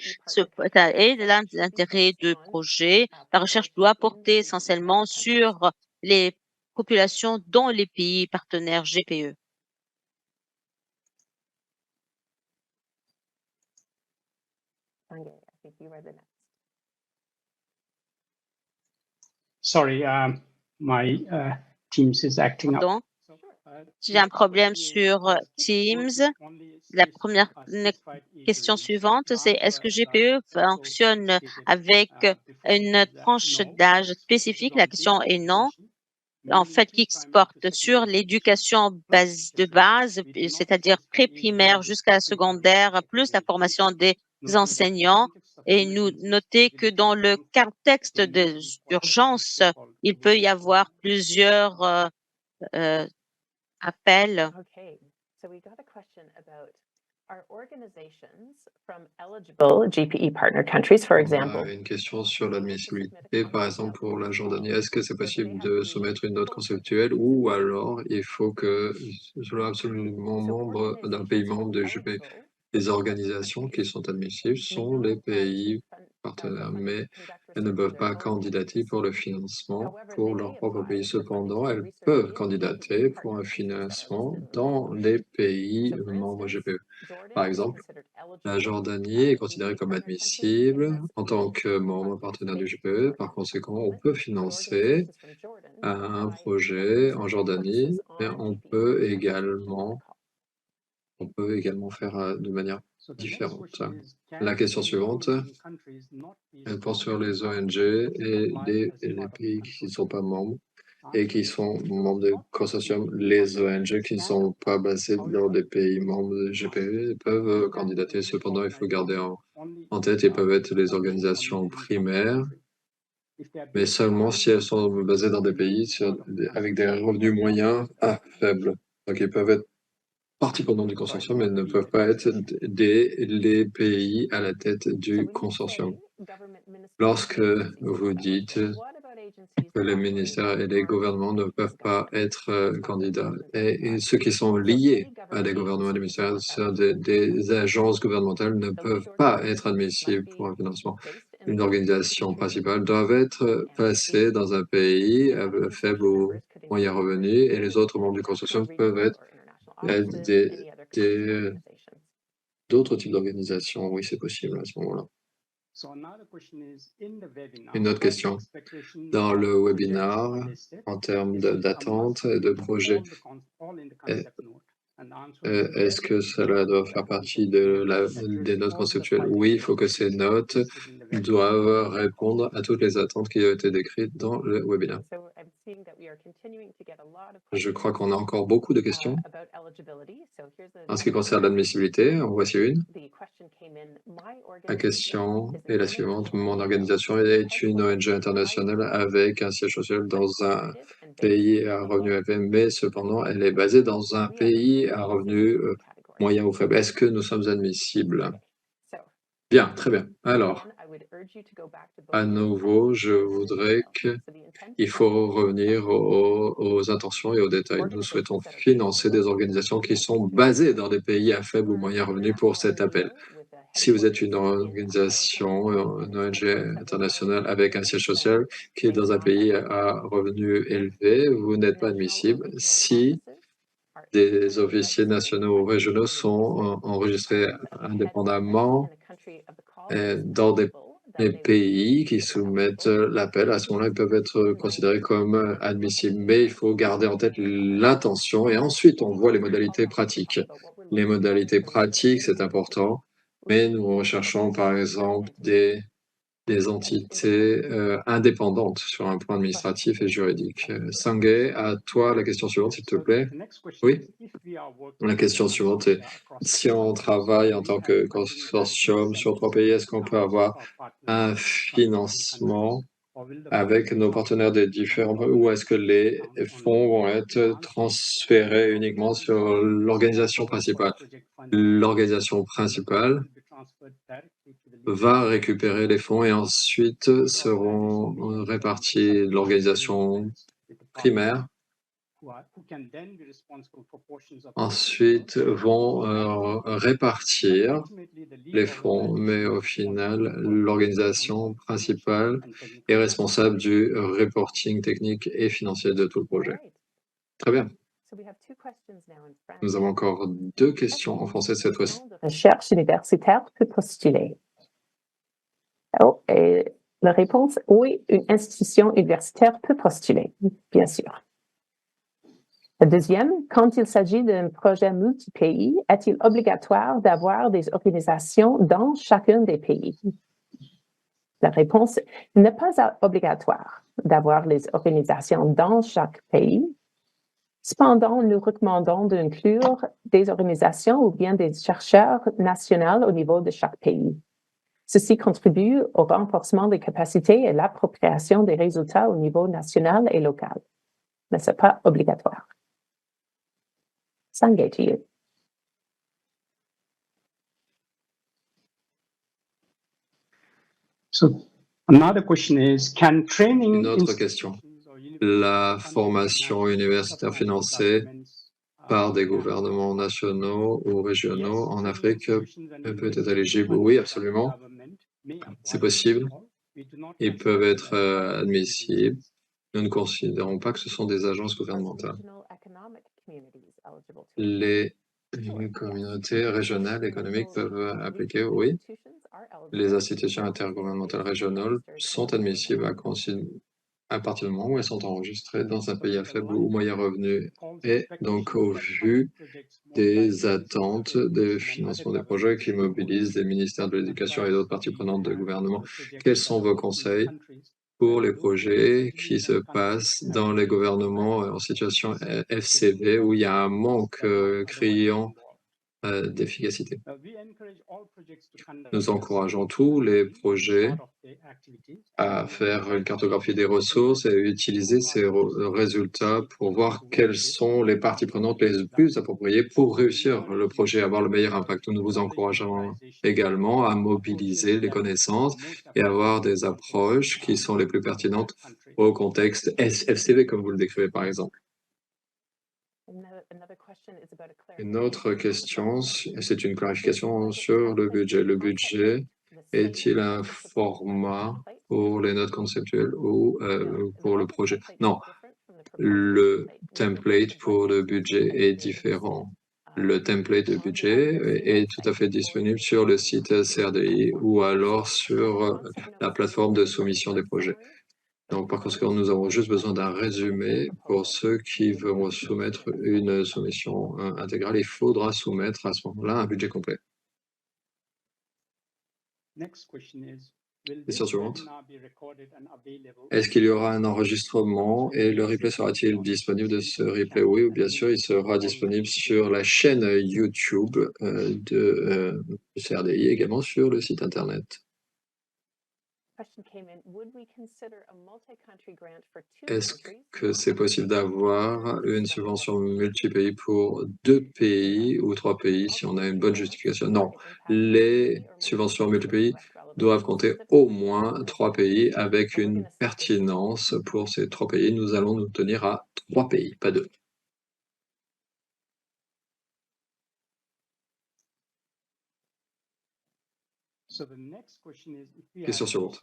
est l'intérêt du projet. La recherche doit porter essentiellement sur les populations dans les pays partenaires GPE. Sorry, my Teams is acting up. Pardon, j'ai un problème sur Teams. La première question suivante, c'est est-ce que GPE fonctionne avec une tranche d'âge spécifique? La question est non. En fait, qui porte sur l'éducation de base, c'est-à-dire pré-primaire jusqu'à la secondaire, plus la formation des enseignants et nous noter que dans le contexte d'urgence, il peut y avoir plusieurs appels. Okay, so we got a question about are organizations from eligible GPE partner countries, for On example. a une question sur l'admissibilité, par exemple pour la Jordanie. Est-ce que c'est possible de soumettre une note conceptuelle ou alors il faut que ce soit absolument membre d'un pays membre de GPE? Les organisations qui sont admissibles sont les pays partenaires, mais elles ne peuvent pas candidater pour le financement pour leur propre pays. Cependant, elles peuvent candidater pour un financement dans les pays membres GPE. Par exemple, la Jordanie est considérée comme admissible en tant que membre partenaire du GPE. Par conséquent, on peut financer un projet en Jordanie, mais on peut également faire de manière différente. La question suivante, elle porte sur les ONG et les pays qui ne sont pas membres et qui sont membres du consortium. Les ONG qui ne sont pas basées dans des pays membres de GPE peuvent candidater. Cependant, il faut garder en tête, ils peuvent être les organisations primaires, mais seulement si elles sont basées dans des pays avec des revenus moyens à faibles. Donc, ils peuvent être partie prenante du consortium, mais ne peuvent pas être les pays à la tête du consortium. Lorsque vous dites que les ministères et les gouvernements ne peuvent pas être candidats, et ceux qui sont liés à des gouvernements et des ministères, des agences gouvernementales ne peuvent pas être admissibles pour un financement. Une organisation principale doit être placée dans un pays à faible ou moyen revenu, et les autres membres du consortium peuvent être d'autres types d'organisations. Oui, c'est possible à ce moment-là. Une autre question. Dans le webinaire, en termes d'attente et de projet, est-ce que cela doit faire partie des notes conceptuelles? Oui, il faut que ces notes doivent répondre à toutes les attentes qui ont été décrites dans le webinaire. Je crois qu'on a encore beaucoup de questions. En ce qui concerne l'admissibilité, en voici une. La question est la suivante. Mon organisation est une ONG internationale avec un siège social dans un pays à revenu élevé, mais cependant, elle est basée dans un pays à revenu moyen ou faible. Est-ce que nous sommes admissibles? Bien, très bien. Alors, à nouveau, je voudrais qu'il faut revenir aux intentions et aux détails. Nous souhaitons financer des organisations qui sont basées dans des pays à faible ou moyen revenu pour cet appel. Si vous êtes une organisation, une ONG internationale avec un siège social qui est dans un pays à revenu élevé, vous n'êtes pas admissible si des officiers nationaux ou régionaux sont enregistrés indépendamment dans des pays qui soumettent l'appel. À ce moment-là, ils peuvent être considérés comme admissibles. Mais il faut garder en tête l'intention et ensuite on voit les modalités pratiques. Les modalités pratiques, c'est important, mais nous recherchons par exemple des entités indépendantes sur un plan administratif et juridique. Sangue, à toi la question suivante, s'il te plaît. Oui. La question suivante est, si on travaille en tant que consortium sur 3 pays, est-ce qu'on peut avoir un financement avec nos partenaires des différents, ou est-ce que les fonds vont être transférés uniquement sur l'organisation principale? L'organisation principale va récupérer les fonds et ensuite seront répartis l'organisation primaire. Ensuite vont répartir les fonds, mais au final, l'organisation principale est responsable du reporting technique et financier de tout le projet. Très bien. Nous avons encore 2 questions en français cette fois-ci. Recherche universitaire peut postuler. Oh, et la réponse, oui, une institution universitaire peut postuler, bien sûr. La deuxième, quand il s'agit d'un projet multi-pays, est-il obligatoire d'avoir des organisations dans chacun des pays? La réponse n'est pas obligatoire d'avoir les organisations dans chaque pays. Cependant, nous recommandons d'inclure des organisations ou bien des chercheurs nationaux au niveau de chaque pays. Ceci contribue au renforcement des capacités et l'appropriation des résultats au niveau national et local, mais ce n'est pas obligatoire. Sanjay, to you. So another question is, can training Une autre question. La formation universitaire financée par des gouvernements nationaux ou régionaux en Afrique peut être éligible? Oui, absolument. C'est possible. Ils peuvent être admissibles. Nous ne considérons pas que ce sont des agences gouvernementales. Les communautés régionales économiques peuvent appliquer, oui. Les institutions intergouvernementales régionales sont admissibles à partir du moment où elles sont enregistrées dans un pays à faible ou moyen revenu. Et donc, au vu des attentes de financement des projets qui mobilisent les ministères de l'Éducation et d'autres parties prenantes de gouvernement, quels sont vos conseils pour les projets qui se passent dans les gouvernements en situation FCV où il y a un manque criant d'efficacité? Nous encourageons tous les projets à faire une cartographie des ressources et à utiliser ces résultats pour voir quelles sont les parties prenantes les plus appropriées pour réussir le projet et avoir le meilleur impact. Nous vous encourageons également à mobiliser les connaissances et avoir des approches qui sont les plus pertinentes au contexte FCV, comme vous le décrivez par exemple. Une autre question, c'est une clarification sur le budget. Le budget est-il un format pour les notes conceptuelles ou pour le projet? Non, le template pour le budget est différent. Le template de budget est tout à fait disponible sur le site CRDI ou alors sur la plateforme de soumission des projets. Donc, par conséquent, nous avons juste besoin d'un résumé pour ceux qui veulent soumettre une soumission intégrale. Il faudra soumettre à ce moment-là un budget complet. Question suivante. Est-ce qu'il y aura un enregistrement et le replay sera-t-il disponible de ce replay? Oui, bien sûr, il sera disponible sur la chaîne YouTube de CRDI, également sur le site Internet. Est-ce que c'est possible d'avoir une subvention multi-pays pour 2 pays ou 3 pays si on a une bonne justification? Non, les subventions multi-pays doivent compter au moins 3 pays avec une pertinence pour ces 3 pays. Nous allons nous tenir à 3 pays, pas 2. Question suivante.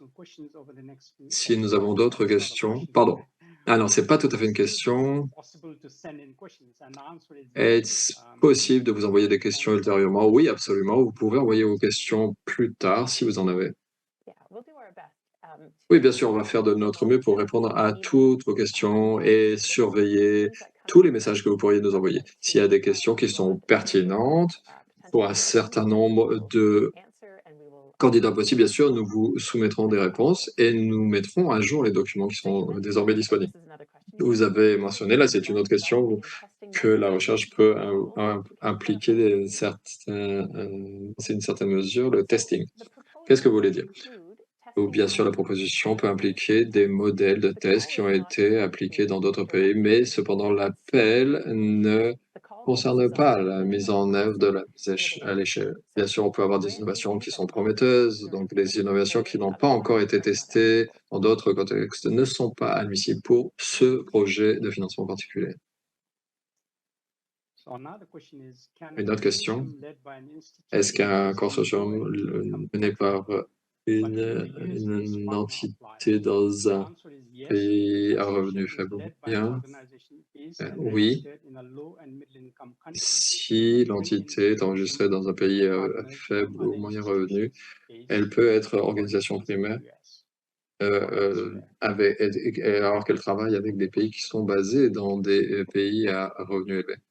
Si nous avons d'autres questions, pardon. Ah non, c'est pas tout à fait une question. Est-ce possible de vous envoyer des questions ultérieurement? Oui, absolument. Vous pouvez envoyer vos questions plus tard si vous en avez. Oui, bien sûr, on va faire de notre mieux pour répondre à toutes vos questions et surveiller tous les messages que vous pourriez nous envoyer. S'il y a des questions qui sont pertinentes pour un certain nombre de candidats possibles, bien sûr, nous vous soumettrons des réponses et nous mettrons à jour les documents qui sont désormais disponibles. Vous avez mentionné, là, c'est une autre question, que la recherche peut impliquer c'est une certaine mesure, le testing. Qu'est-ce que vous voulez dire? Ou bien sûr, la proposition peut impliquer des modèles de tests qui ont été appliqués dans d'autres pays, mais cependant, l'appel ne concerne pas la mise en œuvre de la mise à l'échelle. Bien sûr, on peut avoir des innovations qui sont prometteuses, donc des innovations qui n'ont pas encore été testées dans d'autres contextes ne sont pas admissibles pour ce projet de financement particulier. Une autre question, est-ce qu'un consortium mené par une entité dans un pays à revenu faible ou moyen? Oui. Si l'entité est enregistrée dans un pays à faible ou moyen revenu, elle peut être organisation primaire alors qu'elle travaille avec des pays qui sont basés dans des pays à revenus élevés.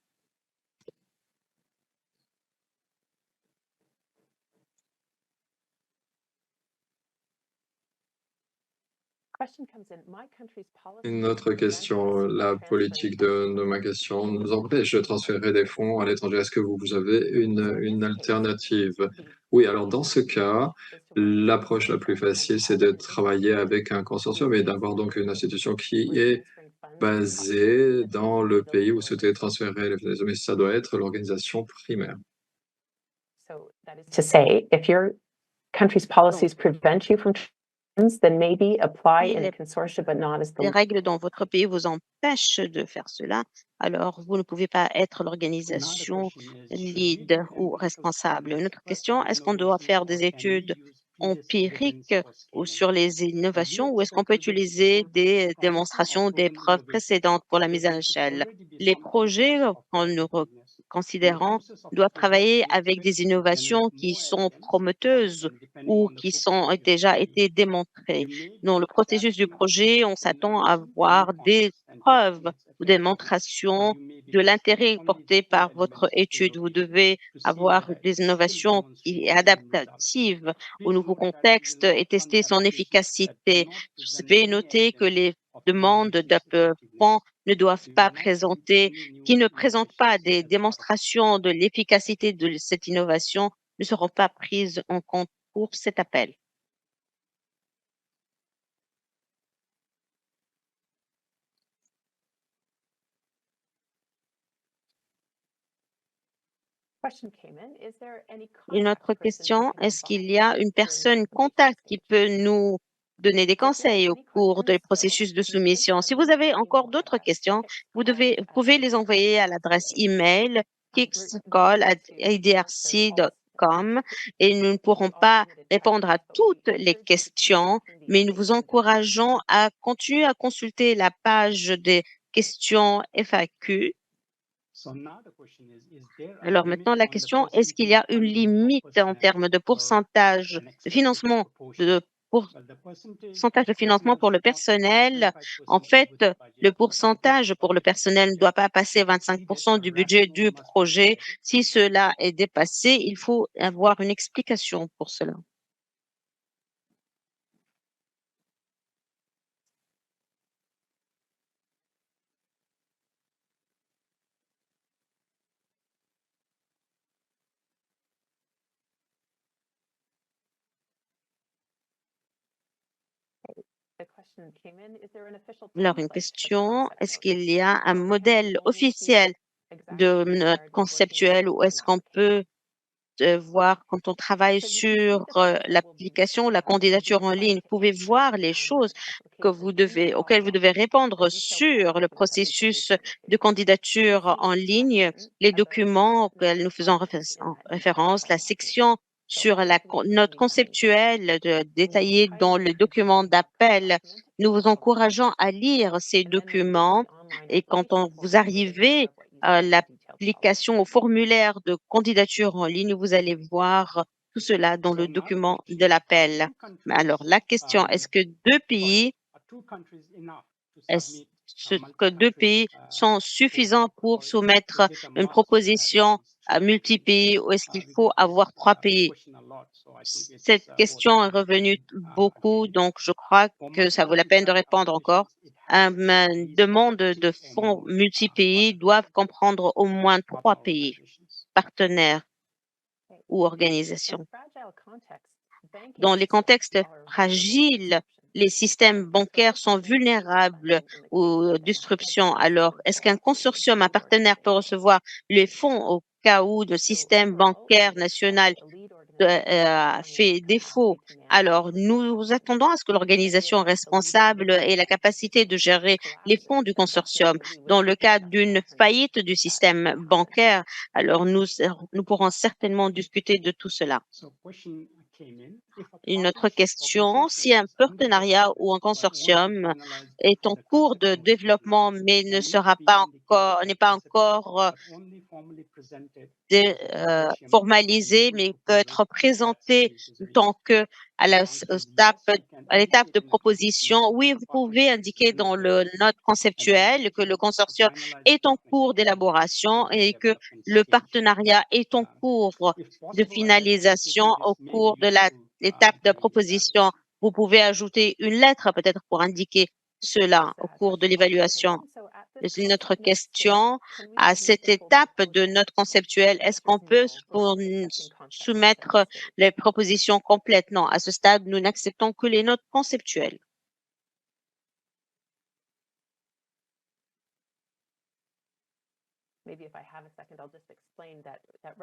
Une autre question, la politique de ma question nous empêche de transférer des fonds à l'étranger. Est-ce que vous avez une alternative? Oui, alors dans ce cas, L'approche la plus facile, c'est de travailler avec un consortium et d'avoir donc une institution qui est basée dans le pays où souhaitez transférer les fonds, mais ça doit être l'organisation primaire. To say, if your country's policies prevent you from then maybe apply Si in a les consortium, but not as les the règles dans votre pays vous empêchent de faire cela, alors vous ne pouvez pas être l'organisation lead ou responsable. Une autre question, est-ce qu'on doit faire des études empiriques ou sur les innovations ou est-ce qu'on peut utiliser des démonstrations, des preuves précédentes pour la mise à l'échelle? Les projets, en nous considérant, doivent travailler avec des innovations qui sont prometteuses ou qui sont déjà été démontrées. Dans le processus du projet, on s'attend à voir des preuves ou démonstrations de l'intérêt porté par votre étude. Vous devez avoir des innovations adaptatives au nouveau contexte et tester son efficacité. Veuillez noter que les demandes d'approbation ne doivent pas présenter, qui ne présentent pas des démonstrations de l'efficacité de cette innovation, ne seront pas prises en compte pour cet appel. Une autre question, est-ce qu'il y a une personne contact qui peut nous donner des conseils au cours du processus de soumission? Si vous avez encore d'autres questions, vous pouvez les envoyer à l'adresse email kickscall@idrc.com et nous ne pourrons pas répondre à toutes les questions, mais nous vous encourageons à continuer à consulter la page des questions FAQ. Alors maintenant, la question, est-ce qu'il y a une limite en termes de pourcentage de financement, pourcentage de financement pour le personnel? En fait, le pourcentage pour le personnel ne doit pas passer 25% du budget du projet. Si cela est dépassé, il faut avoir une explication pour cela. Alors, une question, est-ce qu'il y a un modèle officiel de notre conceptuel ou est-ce qu'on peut voir quand on travaille sur l'application, la candidature en ligne, vous pouvez voir les choses auxquelles vous devez répondre sur le processus de candidature en ligne, les documents auxquels nous faisons référence, la section sur la note conceptuelle détaillée dans le document d'appel. Nous vous encourageons à lire ces documents et quand vous arrivez à l'application au formulaire de candidature en ligne, vous allez voir tout cela dans le document de l'appel. Alors, la question, est-ce que deux pays sont suffisants pour soumettre une proposition à multi-pays ou est-ce qu'il faut avoir 3 pays? Cette question est revenue beaucoup, donc je crois que ça vaut la peine de répondre encore. Une demande de fonds multi-pays doivent comprendre au moins 3 pays, partenaires ou organisations. Dans les contextes fragiles, les systèmes bancaires sont vulnérables aux disruptions. Alors, est-ce qu'un consortium, un partenaire peut recevoir les fonds au cas où le système bancaire national fait défaut? Alors, nous attendons à ce que l'organisation responsable ait la capacité de gérer les fonds du consortium. Dans le cas d'une faillite du système bancaire, alors nous pourrons certainement discuter de tout cela. Une autre question, si un partenariat ou un consortium est en cours de développement mais n'est pas encore formalisé, mais peut être présenté tant que à l'étape de proposition. Oui, vous pouvez indiquer dans le note conceptuelle que le consortium est en cours d'élaboration et que le partenariat est en cours de finalisation au cours de l'étape de proposition. Vous pouvez ajouter une lettre peut-être pour indiquer cela au cours de l'évaluation. une autre question. À cette étape de note conceptuelle, est-ce qu'on peut soumettre les propositions complètes? Non, à ce stade, nous n'acceptons que les notes conceptuelles.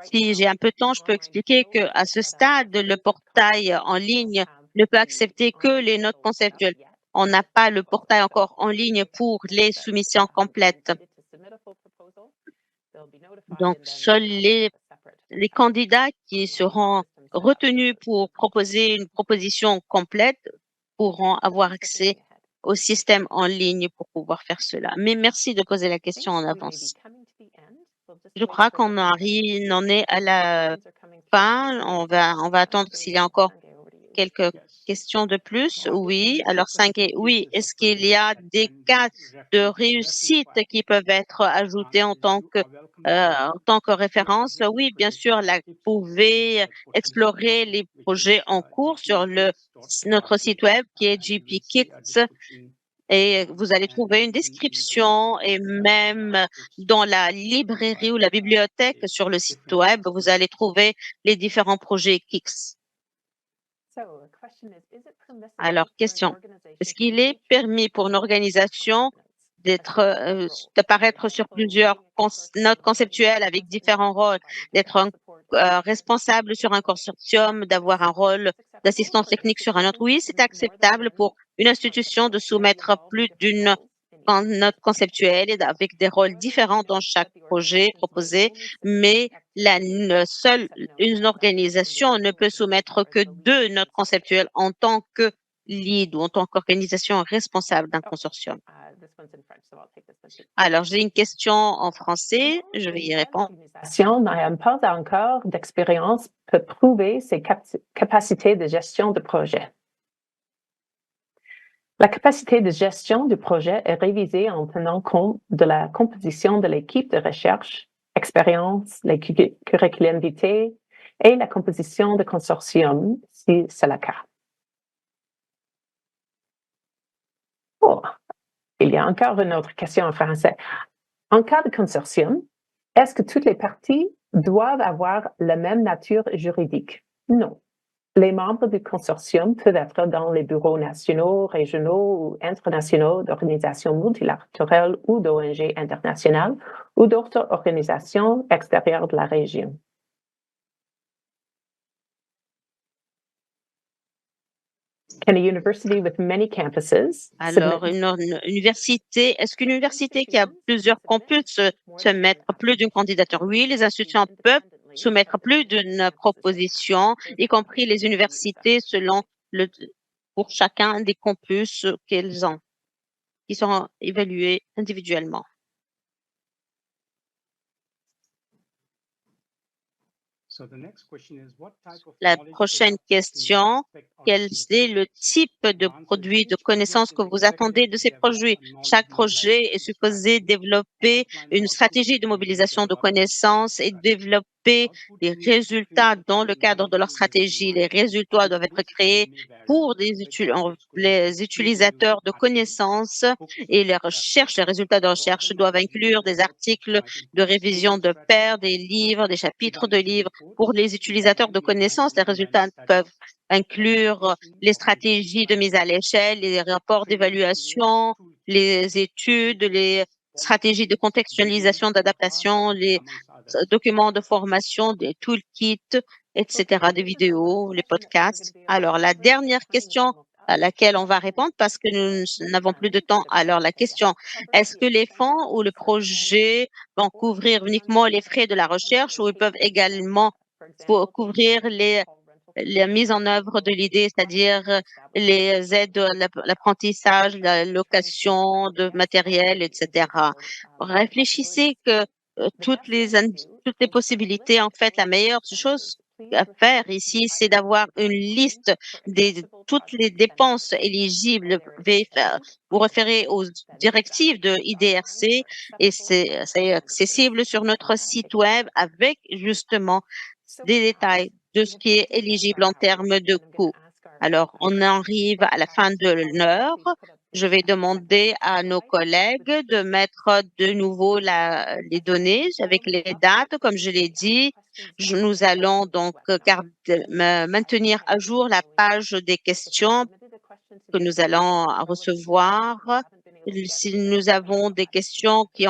Si j'ai un peu de temps, je peux expliquer qu'à ce stade, le portail en ligne ne peut accepter que les notes conceptuelles. On n'a pas le portail encore en ligne pour les soumissions complètes. Donc, seuls les candidats qui seront retenus pour proposer une proposition complète pourront avoir accès au système en ligne pour pouvoir faire cela. Mais merci de poser la question en avance. Je crois qu'on en est à la fin. On va attendre s'il y a encore quelques questions de plus. Oui. Alors, 5 et oui. Est-ce qu'il y a des cas de réussite qui peuvent être ajoutés en tant que référence? Oui, bien sûr. Vous pouvez explorer les projets en cours sur notre site web qui est GP Kits. Et vous allez trouver une description et même dans la librairie ou la bibliothèque sur le site web, vous allez trouver les différents projets KICS. Alors, question, est-ce qu'il est permis pour une organisation d'apparaître sur plusieurs notes conceptuelles avec différents rôles, d'être responsable sur un consortium, d'avoir un rôle d'assistance technique sur un autre? Oui, c'est acceptable pour une institution de soumettre plus d'une note conceptuelle et avec des rôles différents dans chaque projet proposé, mais une organisation ne peut soumettre que 2 notes conceptuelles en tant que lead ou en tant qu'organisation responsable d'un consortium. Alors, j'ai une question en français, je vais y répondre. N'a pas encore d'expérience peut prouver ses capacités de gestion de projet. La capacité de gestion du projet est révisée en tenant compte de la composition de l'équipe de recherche, expérience, les curriculum vitae et la composition de consortium, si c'est le cas. Oh, il y a encore une autre question en français. En cas de consortium, est-ce que toutes les parties doivent avoir la même nature juridique? Non. Les membres du consortium peuvent être dans les bureaux nationaux, régionaux ou internationaux d'organisations multilatérales ou d'ONG internationales ou d'autres organisations extérieures de la région. Alors, une université, est-ce qu'une université qui a plusieurs campus se mettre plus d'une candidature? Oui, les institutions peuvent soumettre plus d'une proposition, y compris les universités pour chacun des campus qu'elles ont, qui seront évalués individuellement. La prochaine question, quel est le type de produit de connaissances que vous attendez de ces projets? Chaque projet est supposé développer une stratégie de mobilisation de connaissances et développer des résultats dans le cadre de leur stratégie. Les résultats doivent être créés pour les utilisateurs de connaissances et les résultats de recherche doivent inclure des articles de révision de pairs, des livres, des chapitres de livres. Pour les utilisateurs de connaissances, les résultats peuvent inclure les stratégies de mise à l'échelle, les rapports d'évaluation, les études, les stratégies de contextualisation, d'adaptation, les documents de formation, des toolkits, etc., des vidéos, les podcasts. Alors, la dernière question à laquelle on va répondre parce que nous n'avons plus de temps. Alors, la question, est-ce que les fonds ou le projet vont couvrir uniquement les frais de la recherche ou ils peuvent également couvrir la mise en œuvre de l'idée, c'est-à-dire les aides à l'apprentissage, la location de matériel, etc. Réfléchissez que toutes les possibilités, en fait, la meilleure chose à faire ici, c'est d'avoir une liste de toutes les dépenses éligibles. Vous référez aux directives de IDRC et c'est accessible sur notre site web avec justement des détails de ce qui est éligible en termes de coûts. Alors, on arrive à la fin de l'heure. Je vais demander à nos collègues de mettre de nouveau les données avec les dates. Comme je l'ai dit, nous allons donc maintenir à jour la page des questions que nous allons recevoir. Si nous avons des questions qui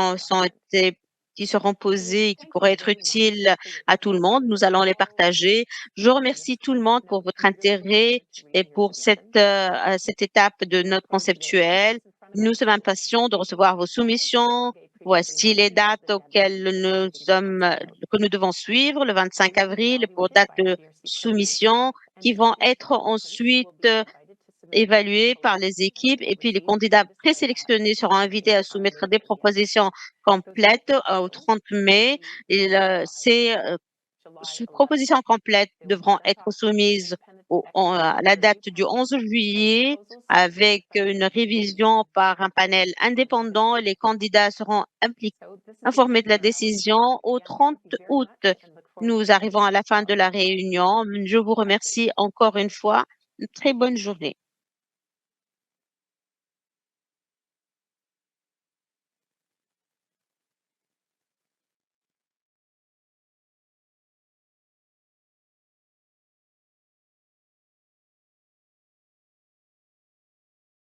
seront posées et qui pourraient être utiles à tout le monde, nous allons les partager. Je remercie tout le monde pour votre intérêt et pour cette étape de notre conceptuel. Nous sommes impatients de recevoir vos soumissions. Voici les dates que nous devons suivre, le 25 avril pour date de soumission, qui vont être ensuite évalués par les équipes et puis les candidats présélectionnés seront invités à soumettre des propositions complètes au 30 mai. Ces propositions complètes devront être soumises à la date du 11 juillet avec une révision par un panel indépendant. Les candidats seront informés de la décision au 30 août. Nous arrivons à la fin de la réunion. Je vous remercie encore une fois. Une très bonne journée.